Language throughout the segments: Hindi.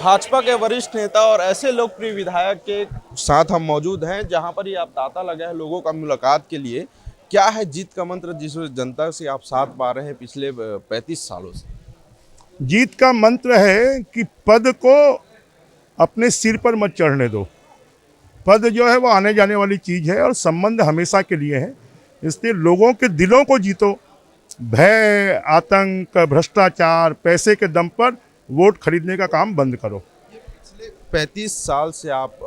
भाजपा के वरिष्ठ नेता और ऐसे लोकप्रिय विधायक के साथ हम मौजूद हैं जहां पर ये आप तांता लगा है लोगों का मुलाकात के लिए। क्या है जीत का मंत्र जिस जनता से आप साथ पा रहे हैं पिछले 35 सालों से? जीत का मंत्र है कि पद को अपने सिर पर मत चढ़ने दो। पद जो है वो आने जाने वाली चीज है और संबंध हमेशा के लिए है। इसलिए लोगों के दिलों को जीतो। भय, आतंक, भ्रष्टाचार, पैसे के दम पर वोट खरीदने का काम बंद करो। पिछले 35 साल से आप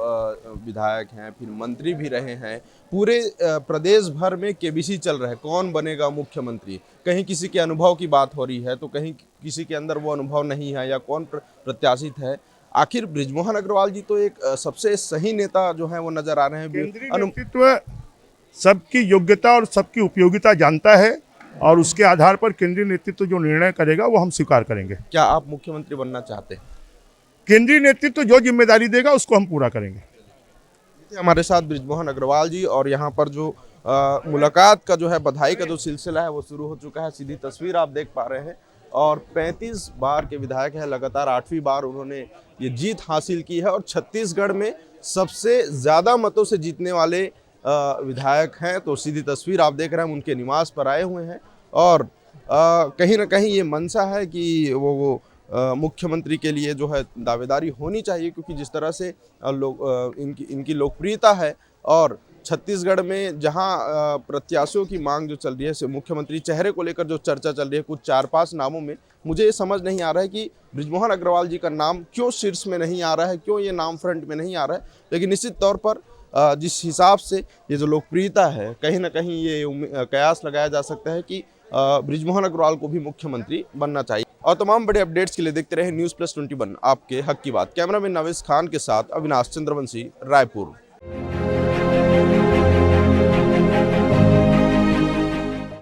विधायक हैं, फिर मंत्री भी रहे हैं। पूरे प्रदेश भर में केबीसी चल रहा है, कौन बनेगा मुख्यमंत्री। कहीं किसी के अनुभव की बात हो रही है तो कहीं किसी के अंदर वो अनुभव नहीं है या कौन प्रत्याशित है। आखिर बृजमोहन अग्रवाल जी तो एक सबसे सही नेता जो है वो नजर आ रहे हैं। केंद्रीय नेतृत्व सबकी योग्यता और सबकी उपयोगिता जानता है और उसके आधार पर केंद्रीय नेतृत्व जो निर्णय करेगा वो हम स्वीकार करेंगे। क्या आप मुख्यमंत्री बनना चाहते हैं? केंद्रीय नेतृत्व जो जिम्मेदारी देगा उसको हम पूरा करेंगे। हमारे साथ बृजमोहन अग्रवाल जी, और यहाँ पर जो मुलाकात का जो है बधाई का जो सिलसिला है वो शुरू हो चुका है। सीधी तस्वीर आप देख पा रहे हैं और 35 बार के विधायक हैं, लगातार 8वीं बार उन्होंने ये जीत हासिल की है और छत्तीसगढ़ में सबसे ज़्यादा मतों से जीतने वाले विधायक हैं। तो सीधी तस्वीर आप देख रहे हैं, उनके निवास पर आए हुए हैं और कहीं ना कहीं ये मंशा है कि वो मुख्यमंत्री के लिए जो है दावेदारी होनी चाहिए, क्योंकि जिस तरह से इनकी लोकप्रियता है और छत्तीसगढ़ में जहां प्रत्याशियों की मांग जो चल रही है, मुख्यमंत्री चेहरे को लेकर जो चर्चा चल रही है कुछ 4-5 नामों में, मुझे ये समझ नहीं आ रहा है कि बृजमोहन अग्रवाल जी का नाम क्यों शीर्ष में नहीं आ रहा है, क्यों ये नाम फ्रंट में नहीं आ रहा है। लेकिन निश्चित तौर पर जिस हिसाब से ये जो लोकप्रियता है, कहीं ना कहीं ये कयास लगाया जा सकता है कि बृजमोहन अग्रवाल को भी मुख्यमंत्री बनना चाहिए। और तमाम बड़े अपडेट्स के लिए देखते रहे न्यूज़+21 आपके हक की बात। कैमरामैन नाविस खान के साथ अविनाश चंद्रवंशी, रायपुर।